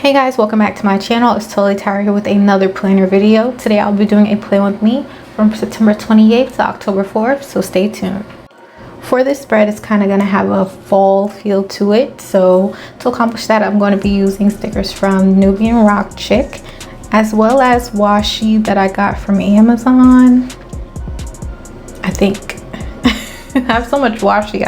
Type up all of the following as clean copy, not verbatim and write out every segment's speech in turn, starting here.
Hey guys, welcome back to my channel. It's Totally Tara here with another planner video. Today I'll be doing a plan with me from September 28th to October 4th, so stay tuned. For this spread, it's kind of going to have a fall feel to it, so to accomplish that I'm going to be using stickers from Nubian Rock Chic, as well as washi that I got from Amazon. I think I have so much washi,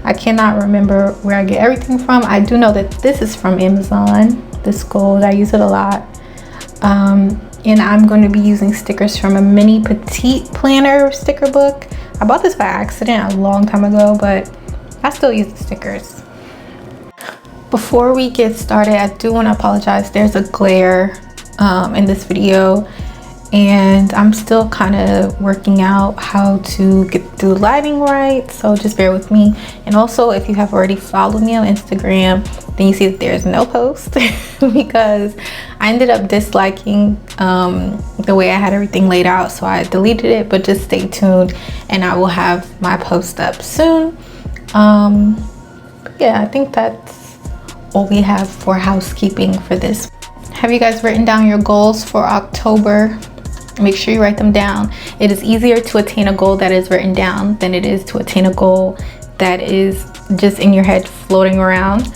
I cannot remember where I get everything from. I do know that this is from Amazon, this gold. I use it a lot. And I'm going to be using stickers from a mini petite planner sticker book. I bought this by accident a long time ago, but I still use the stickers. Before we get started, I do want to apologize. There's a glare in this video, and I'm still kind of working out how to get the lighting right, so just bear with me. And also, if you have already followed me on Instagram, then you see that there's no post because I ended up disliking the way I had everything laid out, so I deleted it. But just stay tuned and I will have my post up soon. Yeah, I think that's all we have for housekeeping for this. Have you guys written down your goals for October? Make sure you write them down. It is easier to attain a goal that is written down than it is to attain a goal that is just in your head floating around,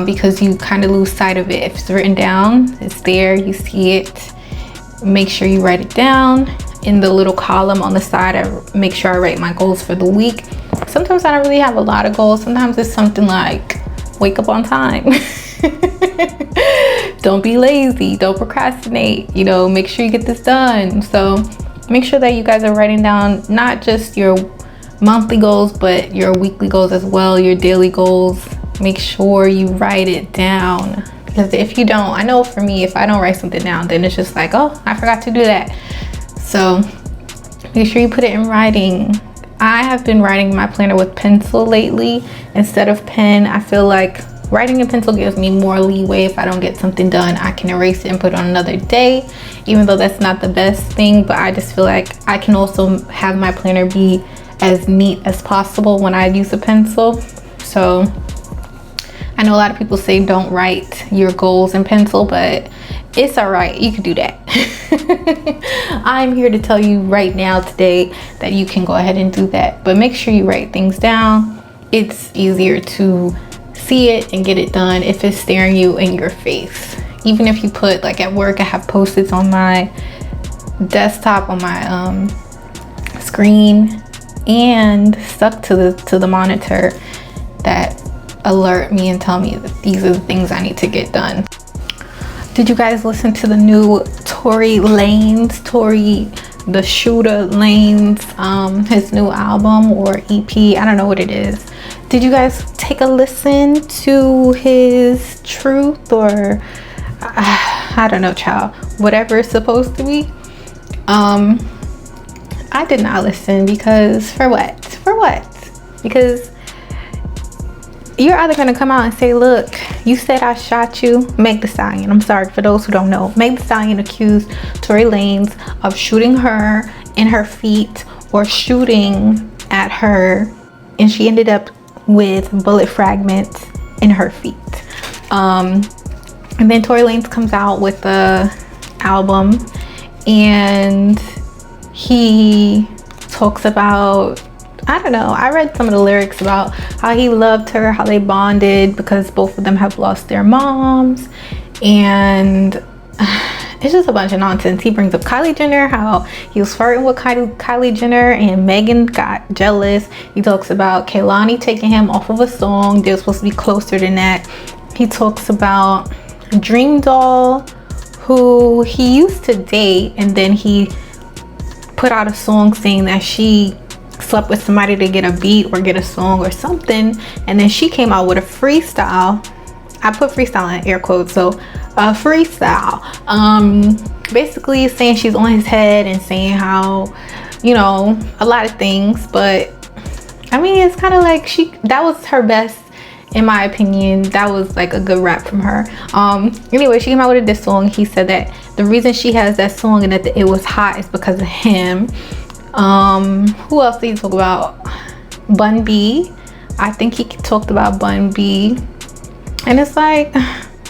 because you kind of lose sight of it. If it's written down, it's there, you see it. Make sure you write it down. In the little column on the side, I make sure I write my goals for the week. Sometimes I don't really have a lot of goals. Sometimes it's something like wake up on time. Don't be lazy, don't procrastinate, you know, make sure you get this done. So make sure that you guys are writing down not just your monthly goals, but your weekly goals as well, your daily goals. Make sure you write it down, because if you don't, I know for me, if I don't write something down, then it's just like, oh, I forgot to do that. So make sure you put it in writing. I have been writing my planner with pencil lately instead of pen. I feel like writing in pencil gives me more leeway. If I don't get something done, I can erase it and put it on another day, even though that's not the best thing. But I just feel like I can also have my planner be as neat as possible when I use a pencil. So I know a lot of people say don't write your goals in pencil, but it's all right, you can do that. I'm here to tell you right now today that you can go ahead and do that, but make sure you write things down. It's easier to see it and get it done if it's staring you in your face. Even if you put, like at work, I have post-its on my desktop, on my screen, and stuck to the monitor that alert me and tell me that these are the things I need to get done. Did you guys listen to the new Tory the Shooter Lanez, his new album or EP? I don't know what it is. Did you guys take a listen to his Truth, or I don't know, child, whatever it's supposed to be? I did not listen, because for what? Because you're either gonna come out and say, look, you said I shot you. Meg Thee Stallion, I'm sorry for those who don't know, Meg Thee Stallion accused Tory Lanez of shooting her in her feet, or shooting at her, and she ended up with bullet fragments in her feet. And then Tory Lanez comes out with the album, and he talks about, I don't know, I read some of the lyrics about how he loved her, how they bonded because both of them have lost their moms, and it's just a bunch of nonsense. He brings up Kylie Jenner, how he was flirting with Kylie Jenner and Megan got jealous. He talks about Kehlani taking him off of a song. They're supposed to be closer than that. He talks about Dream Doll, who he used to date, and then he put out a song saying that she slept with somebody to get a beat or get a song or something, and then she came out with a freestyle. I put freestyle in air quotes, so a freestyle, basically saying she's on his head and saying how, you know, a lot of things. But I mean, it's kind of like that was her best, in my opinion. That was like a good rap from her. Anyway, she came out with this song. He said that the reason she has that song and that it was hot is because of him. Who else did he talk about? Bun B. I think he talked about Bun B. And it's like,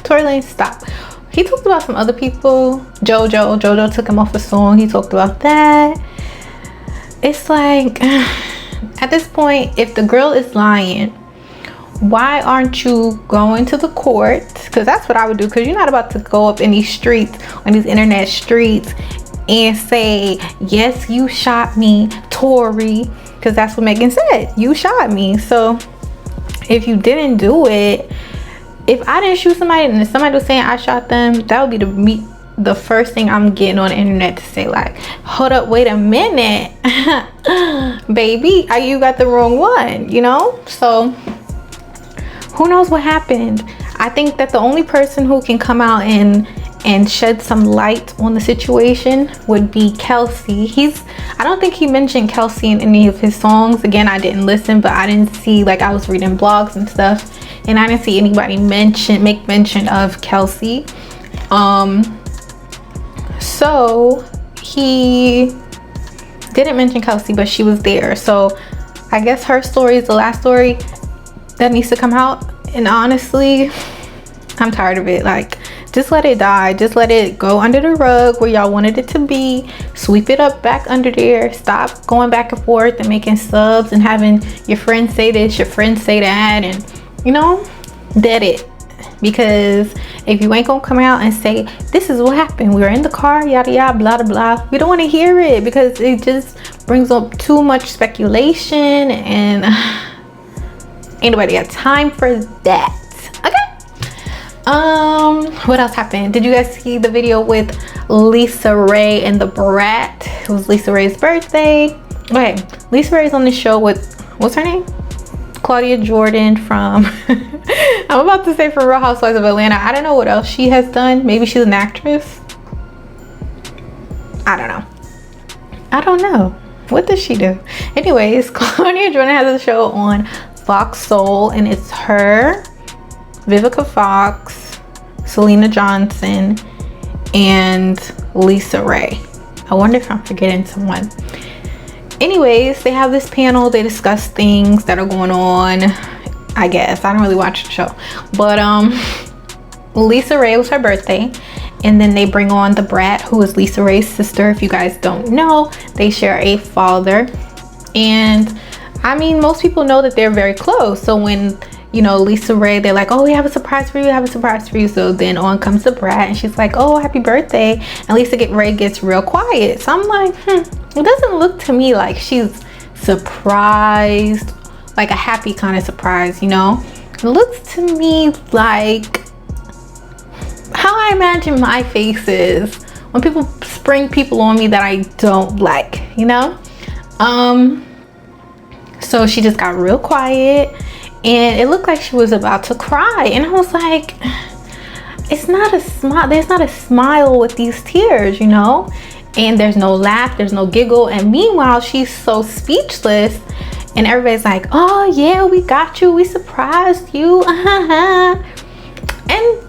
Tory Lanez, stop. He talked about some other people. Jojo took him off a song. He talked about that. It's like, at this point, if the girl is lying, why aren't you going to the court? Because that's what I would do, because you're not about to go up in these streets, on these internet streets, and say, yes, you shot me, Tory, because that's what Megan said. You shot me. So if you didn't do it, if I didn't shoot somebody and somebody was saying I shot them, that would be the first thing I'm getting on the internet to say, like, hold up, wait a minute, baby, you got the wrong one, you know? So who knows what happened? I think that the only person who can come out and shed some light on the situation would be Kelsey. I don't think he mentioned Kelsey in any of his songs. Again, I didn't listen, but I didn't see, like, I was reading blogs and stuff, and I didn't see anybody make mention of Kelsey. So he didn't mention Kelsey, but she was there. So I guess her story is the last story that needs to come out. And honestly, I'm tired of it. Like, just let it die. Just let it go under the rug where y'all wanted it to be. Sweep it up back under there. Stop going back and forth and making subs and having your friends say this, your friends say that, and, you know, dead it. Because if you ain't gonna come out and say, this is what happened, we were in the car, yada yada, blah blah blah, we don't want to hear it, because it just brings up too much speculation, and ain't nobody got time for that. What else happened? Did you guys see the video with Lisa Ray and the Brat? It was Lisa Ray's birthday. Okay, Lisa Ray's on the show with, what's her name? Claudia Jordan from I'm about to say from Real Housewives of Atlanta. I don't know what else she has done. Maybe she's an actress. I don't know. What does she do? Anyways, Claudia Jordan has a show on Fox Soul, and it's her, Vivica Fox, Selena Johnson, and Lisa Ray. I wonder if I'm forgetting someone. Anyways, they have this panel. They discuss things that are going on, I guess. I don't really watch the show. But Lisa Ray, was her birthday. And then they bring on the Brat, who is Lisa Ray's sister. If you guys don't know, they share a father. And I mean, most people know that they're very close. So when, you know, Lisa Ray, they're like, oh, we have a surprise for you, I have a surprise for you. So then on comes the Brat, and she's like, oh, happy birthday. And Lisa Ray gets real quiet. So I'm like, it doesn't look to me like she's surprised, like a happy kind of surprise, you know? It looks to me like how I imagine my face is when people spring people on me that I don't like, you know? So she just got real quiet, and it looked like she was about to cry, and I was like, it's not a smile, there's not a smile with these tears, you know? And there's no laugh, there's no giggle, and meanwhile she's so speechless, and everybody's like, oh yeah, we got you, we surprised you, and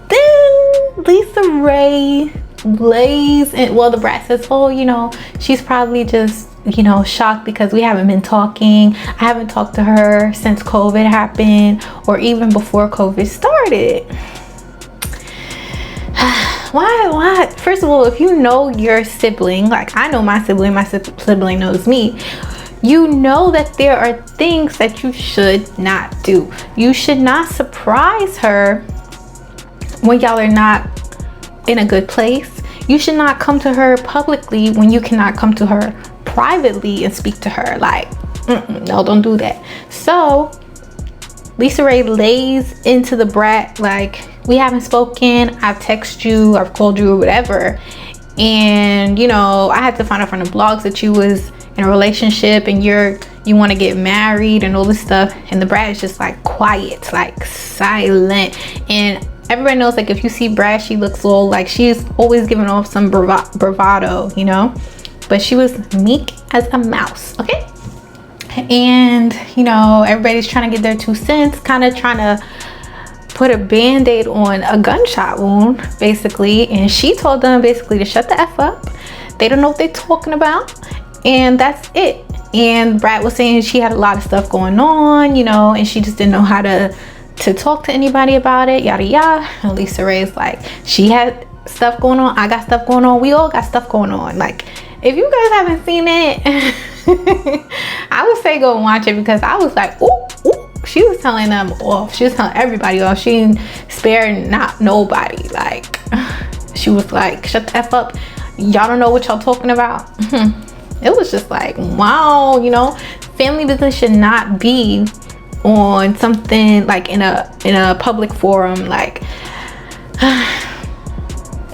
then Lisa Ray lays in, well, the Brat says, oh, you know, she's probably just, you know, shocked because we haven't been talking. I haven't talked to her since COVID happened, or even before COVID started. Why? First of all, if you know your sibling, like I know my sibling knows me, you know that there are things that you should not do. You should not surprise her when y'all are not in a good place. You should not come to her publicly when you cannot come to her privately and speak to her. Like, no, don't do that. So Lisa Ray lays into the Brat like, we haven't spoken, I've texted you, I've called you, or whatever, and you know, I had to find out from the blogs that you was in a relationship and you want to get married and all this stuff. And the Brat is just like quiet, like silent. And everybody knows, like, if you see Brat, she looks little, like she's always giving off some bravado, you know, but she was meek as a mouse. Okay. And you know, everybody's trying to get their 2 cents, kind of trying to put a band-aid on a gunshot wound, basically. And she told them basically to shut the F up. They don't know what they're talking about, and that's it. And Brat was saying she had a lot of stuff going on, you know, and she just didn't know how to to talk to anybody about it, yada yada. And Lisa Ray's like, she had stuff going on, I got stuff going on, we all got stuff going on. Like, if you guys haven't seen it, I would say go and watch it, because I was like, ooh, ooh. She was telling them off. She was telling everybody off. She didn't spare not nobody. Like, she was like, shut the F up. Y'all don't know what y'all talking about. It was just like, wow, you know, family business should not be on something like in a public forum. Like,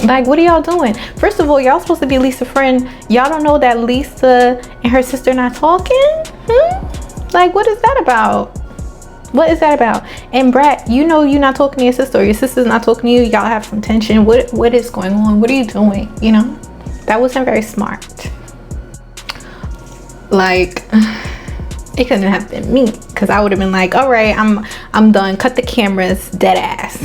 like, what are y'all doing? First of all, y'all supposed to be Lisa's friend. Y'all don't know that Lisa and her sister not talking? Like, what is that about? What is that about? And Brett, you know you're not talking to your sister, or your sister's not talking to you. Y'all have some tension. What is going on? What are you doing? You know, that wasn't very smart. Like, it couldn't have been me, because I would have been like, all right, I'm done. Cut the cameras, dead ass.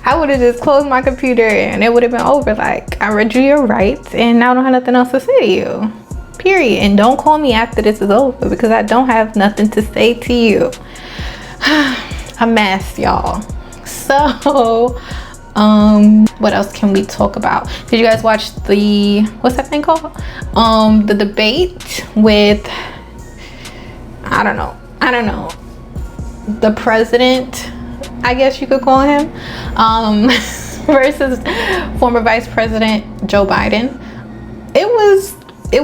I would have just closed my computer and it would have been over. Like, I read you your rights and now I don't have nothing else to say to you. Period. And don't call me after this is over, because I don't have nothing to say to you. A mess, y'all. So, what else can we talk about? Did you guys watch the, what's that thing called? The debate with, I don't know, the president, I guess you could call him, versus former Vice President Joe Biden. It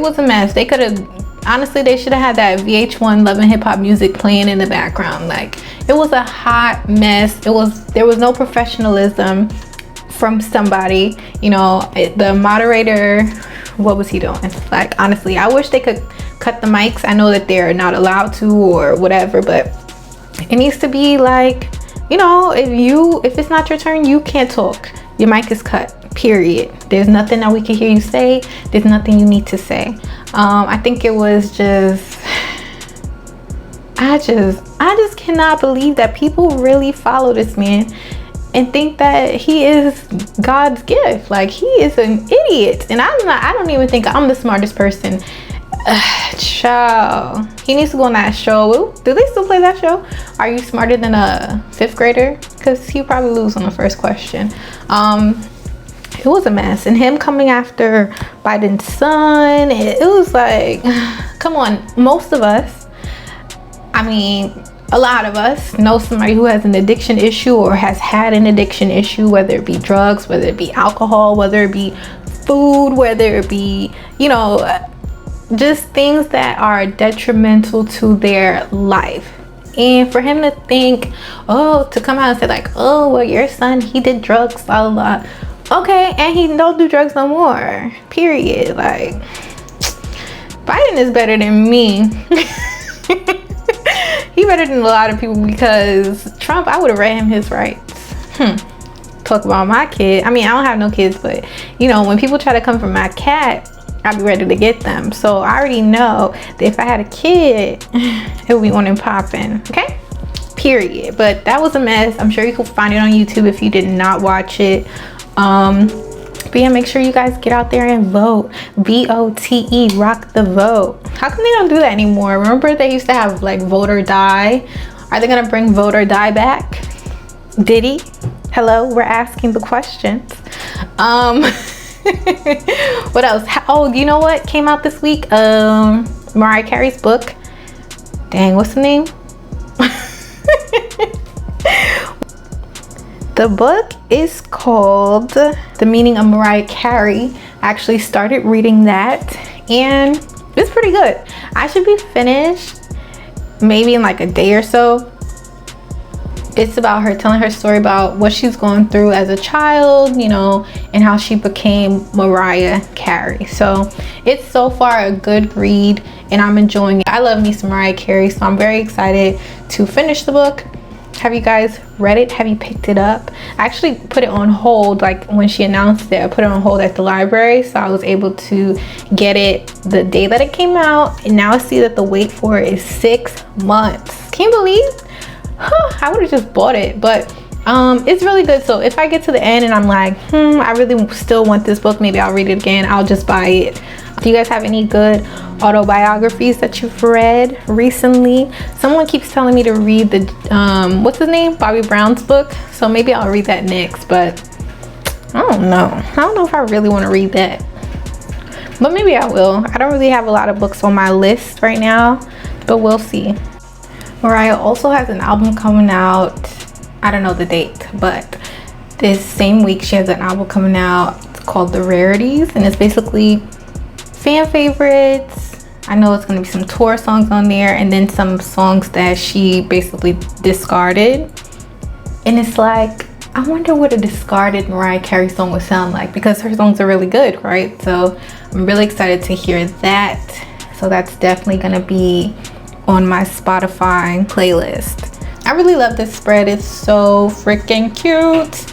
was a mess. They could have, honestly, they should have had that VH1 Love and Hip Hop music playing in the background. Like, it was a hot mess. There was no professionalism from somebody. You know, the moderator, what was he doing? Like, honestly, I wish they could cut the mics. I know that they're not allowed to or whatever, but it needs to be like, you know, if it's not your turn, you can't talk. Your mic is cut. Period. There's nothing that we can hear you say. There's nothing you need to say. I think it was just, I just cannot believe that people really follow this man and think that he is God's gift. Like, he is an idiot. And I don't even think I'm the smartest person. Child, he needs to go on that show. Do they still play that show? Are you smarter than a 5th grader? Because he'll probably lose on the first question. It was a mess. And him coming after Biden's son, it was like, come on. Most of us, I mean, a lot of us know somebody who has an addiction issue or has had an addiction issue, whether it be drugs, whether it be alcohol, whether it be food, whether it be, you know, just things that are detrimental to their life. And for him to think, to come out and say like, oh, well, your son, he did drugs, blah, blah, blah. Okay, and he don't do drugs no more. Period. Like, Biden is better than me. He better than a lot of people, because Trump, I would have read him his rights. Talk about my kid. I mean, I don't have no kids, but, you know, when people try to come for my cat, I'll be ready to get them. So I already know that if I had a kid, it would be on and popping. Okay? Period. But that was a mess. I'm sure you can find it on YouTube if you did not watch it. But yeah, make sure you guys get out there and vote. VOTE, rock the vote. How come they don't do that anymore? Remember they used to have like vote or die? Are they gonna bring vote or die back? Did he? Hello, we're asking the questions. What else? Oh, you know what came out this week? Mariah Carey's book. Dang, what's the name? The book is called The Meaning of Mariah Carey. I actually started reading that and it's pretty good. I should be finished maybe in like a day or so. It's about her telling her story about what she's going through as a child, you know, and how she became Mariah Carey. So it's so far a good read and I'm enjoying it. I love me some Mariah Carey, so I'm very excited to finish the book. Have you guys read it? Have you picked it up? I actually put it on hold, like when she announced it, I put it on hold at the library, so I was able to get it the day that it came out, and now I see that the wait for it is 6 months. Can you believe? I would have just bought it, but It's really good. So if I get to the end and I'm like, I really still want this book, maybe I'll read it again. I'll just buy it. Do you guys have any good autobiographies that you've read recently? Someone keeps telling me to read the what's his name, Bobby Brown's book, so maybe I'll read that next. But I don't know if I really want to read that, but maybe I will. I don't really have a lot of books on my list right now, but we'll see. Mariah also has an album coming out. I don't know the date, but this same week she has an album coming out. It's called The Rarities, and it's basically fan favorites. I know it's going to be some tour songs on there, and then some songs that she basically discarded. And it's like, I wonder what a discarded Mariah Carey song would sound like, because her songs are really good, right? So I'm really excited to hear that. So that's definitely going to be on my Spotify playlist. I really love this spread. It's so freaking cute.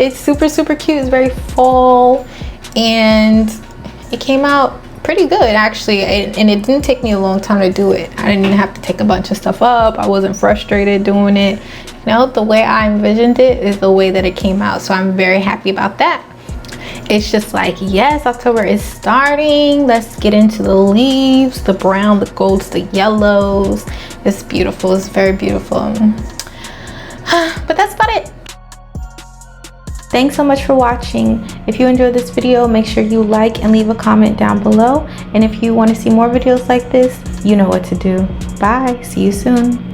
It's super cute. It's very fall, and it came out pretty good actually, and it didn't take me a long time to do it. I didn't have to take a bunch of stuff up. I wasn't frustrated doing it. You know, the way I envisioned it is the way that it came out, so I'm very happy about that. It's just like, yes, October is starting. Let's get into the leaves, the brown, the golds, the yellows. It's beautiful. It's very beautiful. But that's about it. Thanks so much for watching. If you enjoyed this video, make sure you like and leave a comment down below. And if you want to see more videos like this, you know what to do. Bye. See you soon.